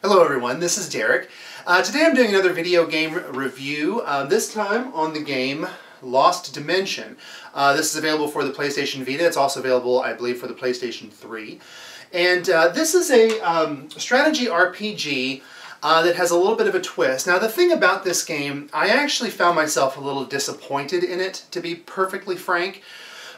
Hello everyone, this is Derek. Today I'm doing another video game review, this time on the game Lost Dimension. This is available for the PlayStation Vita. It's also available, I believe, for the PlayStation 3. And this is a strategy RPG that has a little bit of a twist. Now the thing about this game, I actually found myself a little disappointed in it, to be perfectly frank.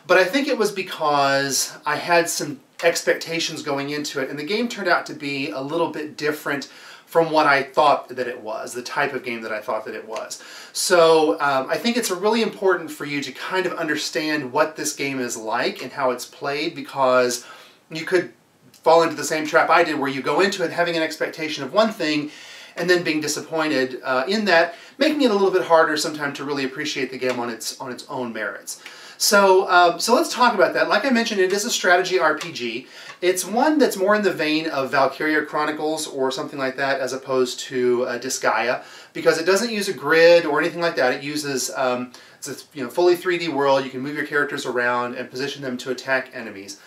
But I think it was because I had some expectations going into it, and the game turned out to be a little bit different from what I thought that it was, the type of game that I thought that it was. So I think it's really important for you to kind of understand what this game is like and how it's played, because you could fall into the same trap I did, where you go into it having an expectation of one thing and then being disappointed in that, making it a little bit harder sometimes to really appreciate the game on its own merits. So, so let's talk about that. Like I mentioned, it is a strategy RPG. It's one that's more in the vein of Valkyria Chronicles or something like that, as opposed to Disgaea, because it doesn't use a grid or anything like that. It uses it's a fully 3D world. You can move your characters around and position them to attack enemies.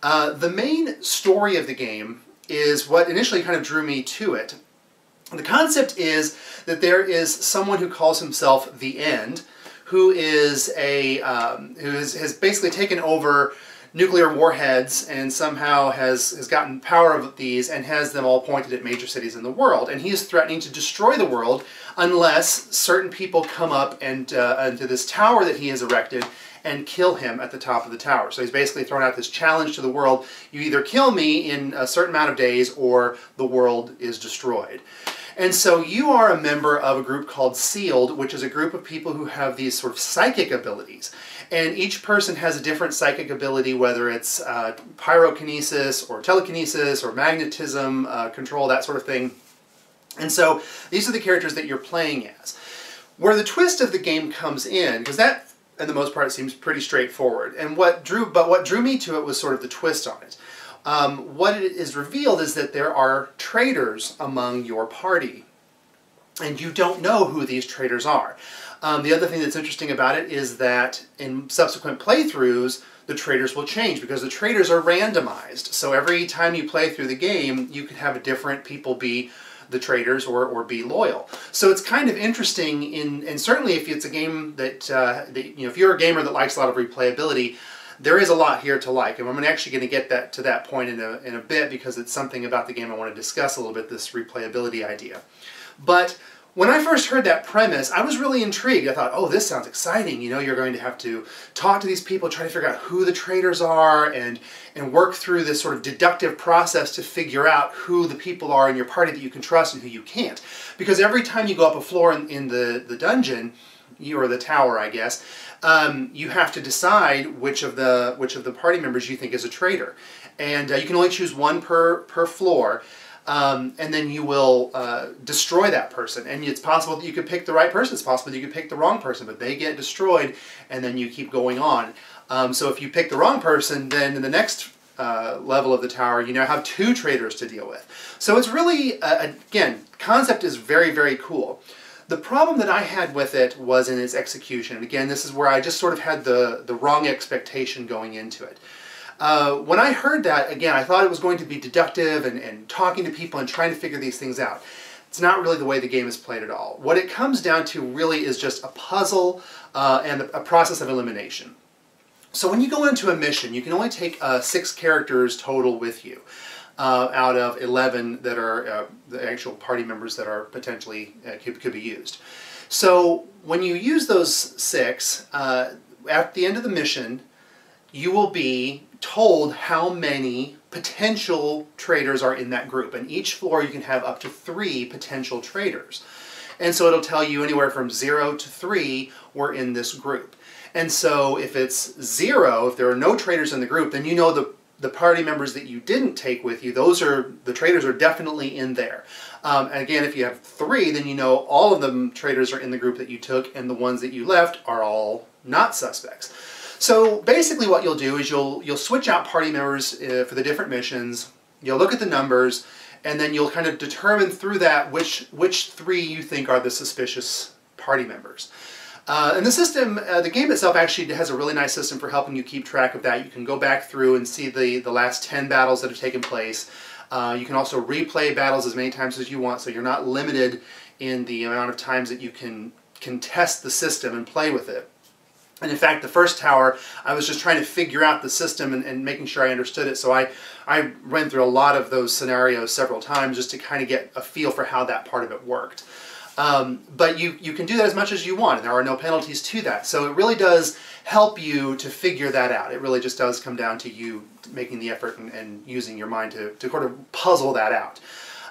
The main story of the game is what initially kind of drew me to it. The concept is that there is someone who calls himself the End, who is has basically taken over nuclear warheads and somehow has gotten power of these and has them all pointed at major cities in the world. And he is threatening to destroy the world unless certain people come up and into this tower that he has erected and kill him at the top of the tower. So he's basically thrown out this challenge to the world: you either kill me in a certain amount of days or the world is destroyed. And so you are a member of a group called Sealed, which is a group of people who have these sort of psychic abilities. And each person has a different psychic ability, whether it's pyrokinesis or telekinesis or magnetism, control, that sort of thing. And so these are the characters that you're playing as. Where the twist of the game comes in, because that, for the most part, seems pretty straightforward. And what drew me to it was sort of the twist on it. What it is revealed is that there are traitors among your party, and you don't know who these traitors are. The other thing that's interesting about it is that in subsequent playthroughs, the traitors will change, because the traitors are randomized. So every time you play through the game, you can have different people be the traitors or be loyal. So it's kind of interesting, and certainly if it's a game that, if you're a gamer that likes a lot of replayability, there is a lot here to like, and I'm actually going to get to that point in a bit, because it's something about the game I want to discuss a little bit, this replayability idea. But when I first heard that premise, I was really intrigued. I thought, oh, this sounds exciting. You're going to have to talk to these people, try to figure out who the traitors are, and work through this sort of deductive process to figure out who the people are in your party that you can trust and who you can't. Because every time you go up a floor in the dungeon, or the tower, I guess, you have to decide which of the party members you think is a traitor, and you can only choose one per floor, and then you will destroy that person. And it's possible that you could pick the right person. It's possible that you could pick the wrong person, but they get destroyed, and then you keep going on. So if you pick the wrong person, then in the next level of the tower, you now have two traitors to deal with. So it's really, again, concept is very, very cool. The problem that I had with it was in its execution. And again, this is where I just sort of had the wrong expectation going into it. When I heard that, again, I thought it was going to be deductive and talking to people and trying to figure these things out. It's not really the way the game is played at all. What it comes down to really is just a puzzle and a process of elimination. So when you go into a mission, you can only take 6 characters total with you, out of 11 that are the actual party members that are potentially could be used. So when you use those 6, at the end of the mission, you will be told how many potential traitors are in that group. And each floor you can have up to 3 potential traitors. And so it'll tell you anywhere from 0 to 3 were in this group. And so if it's 0, if there are no traitors in the group, then you know the party members that you didn't take with you, the traitors are definitely in there. And again, if you have 3, then you know all of the traitors are in the group that you took, and the ones that you left are all not suspects. So basically what you'll do is you'll switch out party members for the different missions, you'll look at the numbers, and then you'll kind of determine through that which 3 you think are the suspicious party members. And the system, the game itself actually has a really nice system for helping you keep track of that. You can go back through and see the last 10 battles that have taken place. You can also replay battles as many times as you want, so you're not limited in the amount of times that you can test the system and play with it. And in fact, the first tower, I was just trying to figure out the system and making sure I understood it. So I went through a lot of those scenarios several times just to kind of get a feel for how that part of it worked. But you can do that as much as you want, and there are no penalties to that. So it really does help you to figure that out. It really just does come down to you making the effort and using your mind to sort of puzzle that out.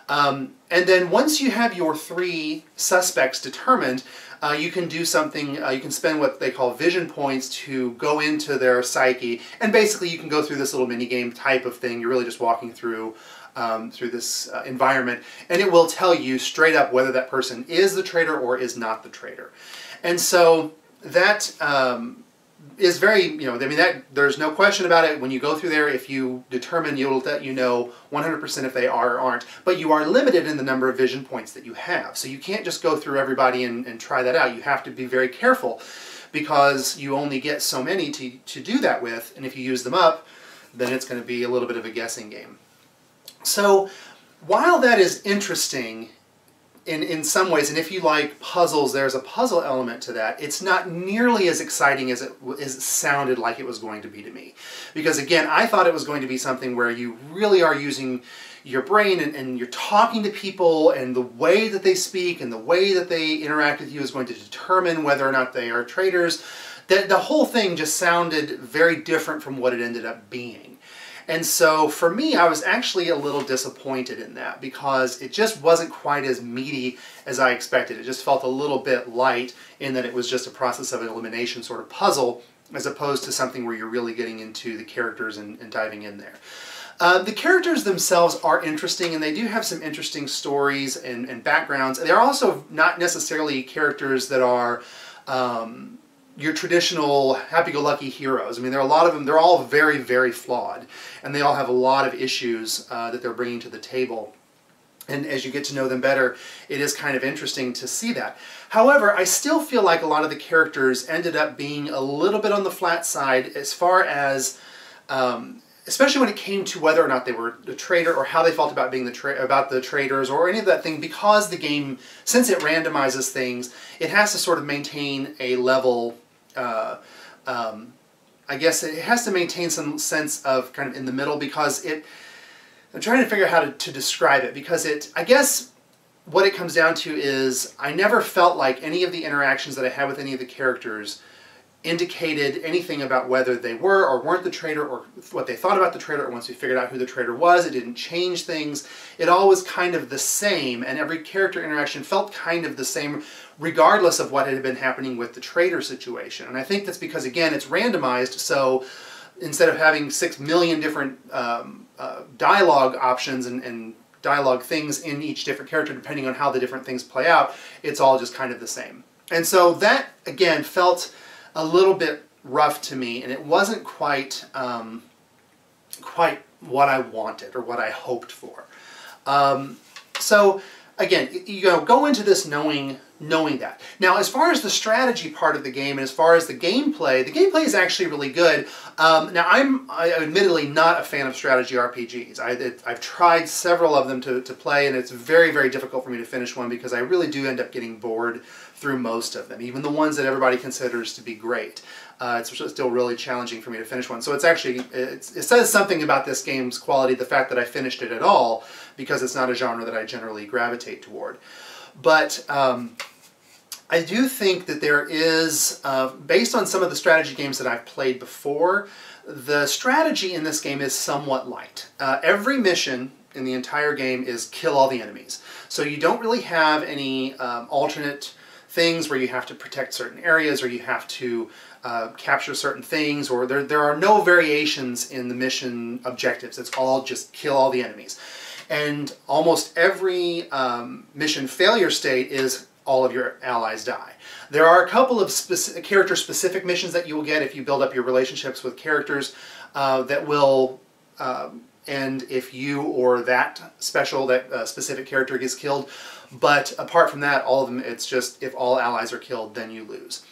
And then once you have your 3 suspects determined, you can do something, you can spend what they call vision points to go into their psyche, and basically you can go through this little mini-game type of thing. You're really just walking through this environment, and it will tell you straight up whether that person is the traitor or is not the traitor. And so that is very, I mean, there's no question about it. When you go through there, if you determine, you'll let you know 100% if they are or aren't, but you are limited in the number of vision points that you have. So you can't just go through everybody and try that out. You have to be very careful because you only get so many to do that with, and if you use them up, then it's going to be a little bit of a guessing game. So while that is interesting in some ways, and if you like puzzles, there's a puzzle element to that, it's not nearly as exciting as it sounded like it was going to be to me. Because again, I thought it was going to be something where you really are using your brain and you're talking to people, and the way that they speak and the way that they interact with you is going to determine whether or not they are traitors. The whole thing just sounded very different from what it ended up being. And so for me, I was actually a little disappointed in that because it just wasn't quite as meaty as I expected. It just felt a little bit light in that it was just a process of an elimination sort of puzzle, as opposed to something where you're really getting into the characters and diving in there. The characters themselves are interesting, and they do have some interesting stories and backgrounds. They're also not necessarily characters that are your traditional happy-go-lucky heroes. I mean, there are a lot of them. They're all very, very flawed, and they all have a lot of issues that they're bringing to the table. And as you get to know them better, it is kind of interesting to see that. However, I still feel like a lot of the characters ended up being a little bit on the flat side as far as, especially when it came to whether or not they were a traitor or how they felt about being the traitors or any of that thing, because the game, since it randomizes things, it has to sort of maintain a level. I guess it has to maintain some sense of kind of in the middle, because I'm trying to figure out how to describe it, because I guess what it comes down to is I never felt like any of the interactions that I had with any of the characters indicated anything about whether they were or weren't the traitor, or what they thought about the traitor, or once we figured out who the traitor was, it didn't change things. It all was kind of the same, and every character interaction felt kind of the same, regardless of what had been happening with the traitor situation. And I think that's because, again, it's randomized, so instead of having 6 million different dialogue options and dialogue things in each different character, depending on how the different things play out, it's all just kind of the same. And so that, again, felt a little bit rough to me, and it wasn't quite what I wanted or what I hoped for. So again, you go into this knowing that. Now, as far as the strategy part of the game and as far as the gameplay is actually really good. Now, I'm admittedly not a fan of strategy RPGs. I've tried several of them to play, and it's very, very difficult for me to finish one because I really do end up getting bored through most of them, even the ones that everybody considers to be great. It's still really challenging for me to finish one. So it's actually, it says something about this game's quality, the fact that I finished it at all, because it's not a genre that I generally gravitate toward. But I do think that there is, based on some of the strategy games that I've played before, the strategy in this game is somewhat light. Every mission in the entire game is kill all the enemies. So you don't really have any alternate things where you have to protect certain areas, or you have to capture certain things, or there are no variations in the mission objectives. It's all just kill all the enemies. And almost every mission failure state is all of your allies die. There are a couple of character-specific missions that you will get if you build up your relationships with characters that will end if you or that specific character gets killed. But apart from that, all of them, it's just if all allies are killed, then you lose.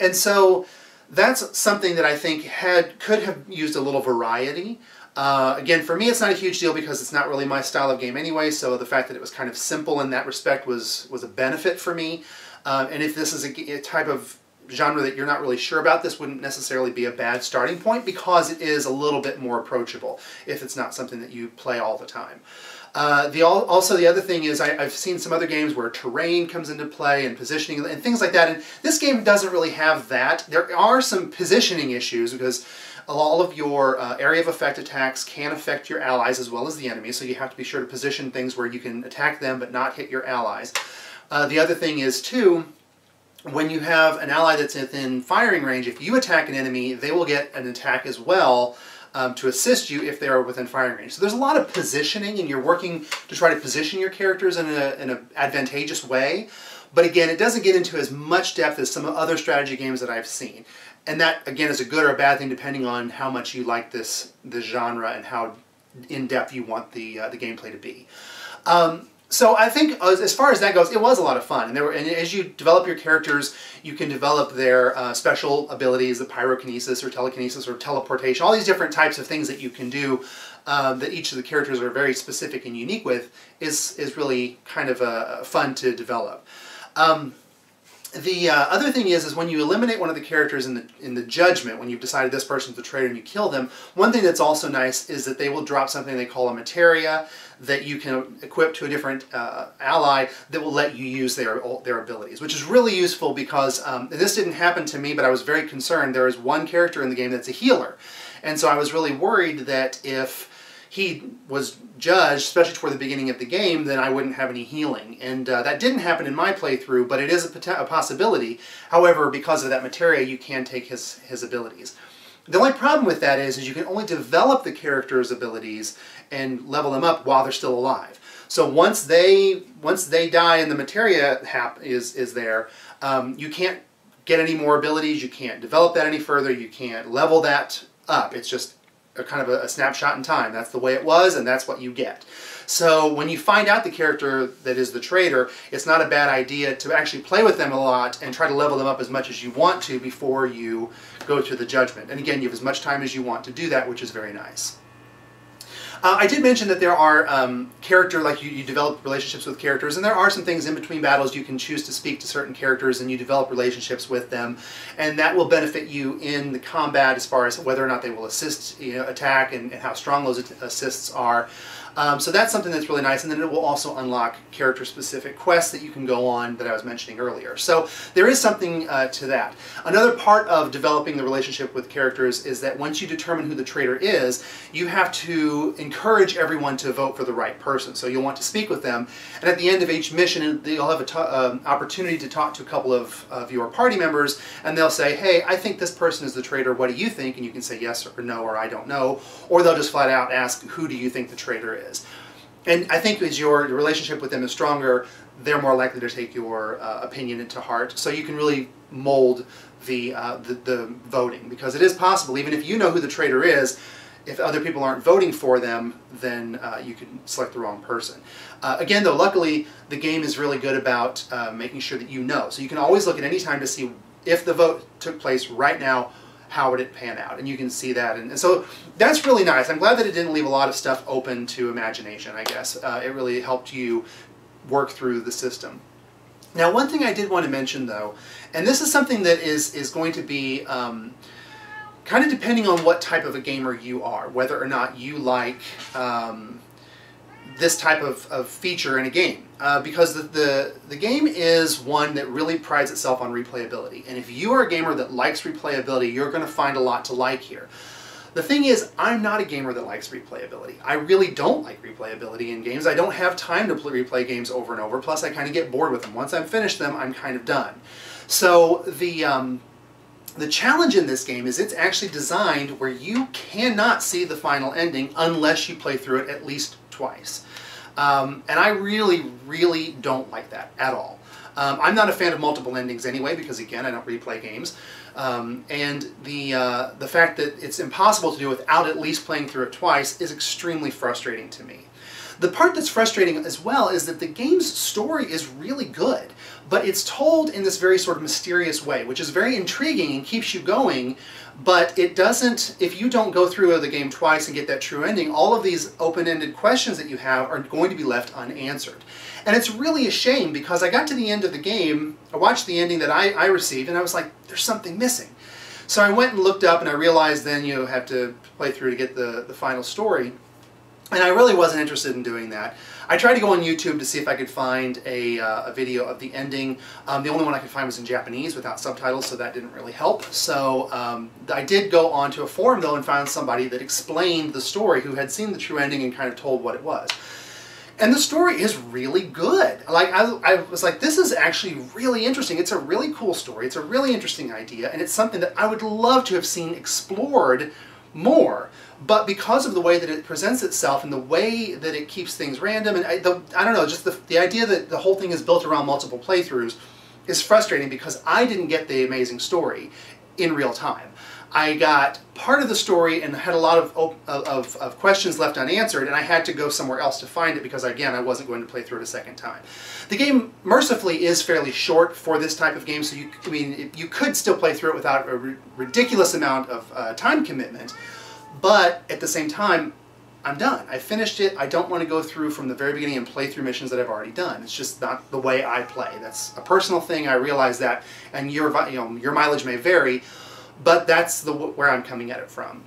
And so that's something that I think could have used a little variety. Again, for me, it's not a huge deal because it's not really my style of game anyway, so the fact that it was kind of simple in that respect was a benefit for me. And if this is a type of genre that you're not really sure about, this wouldn't necessarily be a bad starting point because it is a little bit more approachable if it's not something that you play all the time. Also, the other thing is I've seen some other games where terrain comes into play and positioning and things like that, and this game doesn't really have that. There are some positioning issues because all of your area of effect attacks can affect your allies as well as the enemy, so you have to be sure to position things where you can attack them but not hit your allies. The other thing is, too, when you have an ally that's within firing range, if you attack an enemy, they will get an attack as well to assist you if they are within firing range. So there's a lot of positioning, and you're working to try to position your characters in an advantageous way. But again, it doesn't get into as much depth as some other strategy games that I've seen. And that, again, is a good or a bad thing depending on how much you like this genre and how in-depth you want the gameplay to be. So I think as far as that goes, it was a lot of fun. And as you develop your characters, you can develop their special abilities, the pyrokinesis or telekinesis or teleportation, all these different types of things that you can do that each of the characters are very specific and unique with is really kind of fun to develop. The other thing is when you eliminate one of the characters in the judgment, when you've decided this person's the traitor and you kill them, one thing that's also nice is that they will drop something they call a materia that you can equip to a different ally that will let you use their abilities, which is really useful because this didn't happen to me, but I was very concerned. There is one character in the game that's a healer, and so I was really worried that if he was judged, especially toward the beginning of the game, then I wouldn't have any healing. And that didn't happen in my playthrough, but it is a possibility. However, because of that materia, you can take his abilities. The only problem with that is you can only develop the character's abilities and level them up while they're still alive. So once they die and the materia is there, you can't get any more abilities, you can't develop that any further, you can't level that up. It's just kind of a snapshot in time. That's the way it was, and that's what you get. So when you find out the character that is the traitor, it's not a bad idea to actually play with them a lot and try to level them up as much as you want to before you go to the judgment. And again, you have as much time as you want to do that, which is very nice. I did mention that there are you develop relationships with characters, and there are some things in between battles you can choose to speak to certain characters and you develop relationships with them, and that will benefit you in the combat as far as whether or not they will assist attack and how strong those assists are. So that's something that's really nice, and then it will also unlock character-specific quests that you can go on that I was mentioning earlier. So there is something to that. Another part of developing the relationship with characters is that once you determine who the traitor is, you have to encourage everyone to vote for the right person. So you'll want to speak with them, and at the end of each mission, you'll have an opportunity to talk to a couple of your party members, and they'll say, hey, I think this person is the traitor, what do you think? And you can say yes or no or I don't know, or they'll just flat out ask, who do you think the traitor is? And I think as your relationship with them is stronger, they're more likely to take your opinion into heart. So you can really mold the voting, because it is possible, even if you know who the traitor is, if other people aren't voting for them, then you can select the wrong person. Again, though, luckily the game is really good about making sure that you know. So you can always look at any time to see if the vote took place right now, how would it pan out, and you can see that, and so that's really nice. I'm glad that it didn't leave a lot of stuff open to imagination, I guess. It really helped you work through the system. Now, one thing I did want to mention, though, and this is something that is going to be kind of depending on what type of a gamer you are, whether or not you like this type of feature in a game. Because the game is one that really prides itself on replayability. And if you are a gamer that likes replayability, you're going to find a lot to like here. The thing is, I'm not a gamer that likes replayability. I really don't like replayability in games. I don't have time to replay games over and over, plus I kind of get bored with them. Once I've finished them, I'm kind of done. So the challenge in this game is it's actually designed where you cannot see the final ending unless you play through it at least twice. And I really, really don't like that at all. I'm not a fan of multiple endings anyway, because again, I don't replay games. And the fact that it's impossible to do without at least playing through it twice is extremely frustrating to me. The part that's frustrating as well is that the game's story is really good, but it's told in this very sort of mysterious way, which is very intriguing and keeps you going, but it doesn't, if you don't go through the game twice and get that true ending, all of these open-ended questions that you have are going to be left unanswered. And it's really a shame, because I got to the end of the game, I watched the ending that I received, and I was like, there's something missing. So I went and looked up, and I realized then you have to play through to get the final story. And I really wasn't interested in doing that. I tried to go on YouTube to see if I could find a video of the ending. The only one I could find was in Japanese without subtitles, so that didn't really help. So I did go onto a forum, though, and found somebody that explained the story, who had seen the true ending and kind of told what it was. And the story is really good. Like, I was like, this is actually really interesting. It's a really cool story. It's a really interesting idea, and it's something that I would love to have seen explored more. But because of the way that it presents itself and the way that it keeps things random, and I don't know, just the idea that the whole thing is built around multiple playthroughs is frustrating, because I didn't get the amazing story in real time. I got part of the story and had a lot of questions left unanswered, and I had to go somewhere else to find it, because, again, I wasn't going to play through it a second time. The game, mercifully, is fairly short for this type of game, so you could still play through it without a ridiculous amount of time commitment, but at the same time, I'm done. I finished it. I don't want to go through from the very beginning and play through missions that I've already done. It's just not the way I play. That's a personal thing. I realize that, and your mileage may vary, but that's where I'm coming at it from.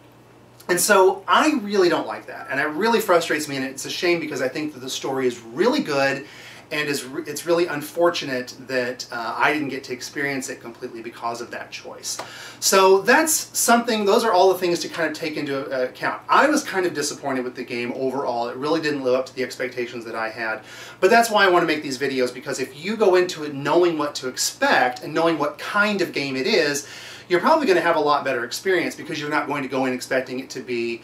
And so I really don't like that, and it really frustrates me, and it's a shame, because I think that the story is really good, and it's really unfortunate that I didn't get to experience it completely because of that choice. So that's something, those are all the things to kind of take into account. I was kind of disappointed with the game overall. It really didn't live up to the expectations that I had. But that's why I want to make these videos, because if you go into it knowing what to expect and knowing what kind of game it is, you're probably going to have a lot better experience, because you're not going to go in expecting it to be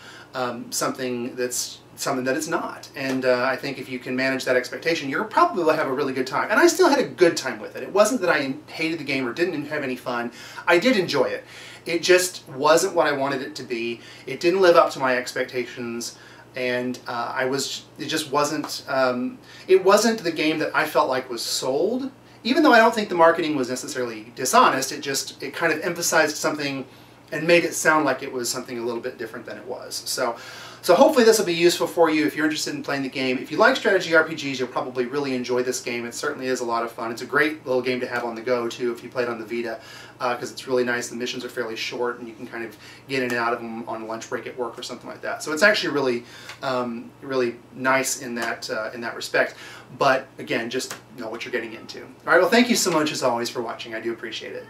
something that it's not. And I think if you can manage that expectation, you'll probably have a really good time. And I still had a good time with it. It wasn't that I hated the game or didn't have any fun. I did enjoy it. It just wasn't what I wanted it to be. It didn't live up to my expectations, and it just wasn't, it wasn't the game that I felt like was sold. Even though I don't think the marketing was necessarily dishonest, it kind of emphasized something and made it sound like it was something a little bit different than it was. So hopefully this will be useful for you if you're interested in playing the game. If you like strategy RPGs, you'll probably really enjoy this game. It certainly is a lot of fun. It's a great little game to have on the go, too, if you play it on the Vita, because it's really nice. The missions are fairly short, and you can kind of get in and out of them on lunch break at work or something like that. So it's actually really, really nice in that respect. But, again, just know what you're getting into. All right, well, thank you so much, as always, for watching. I do appreciate it.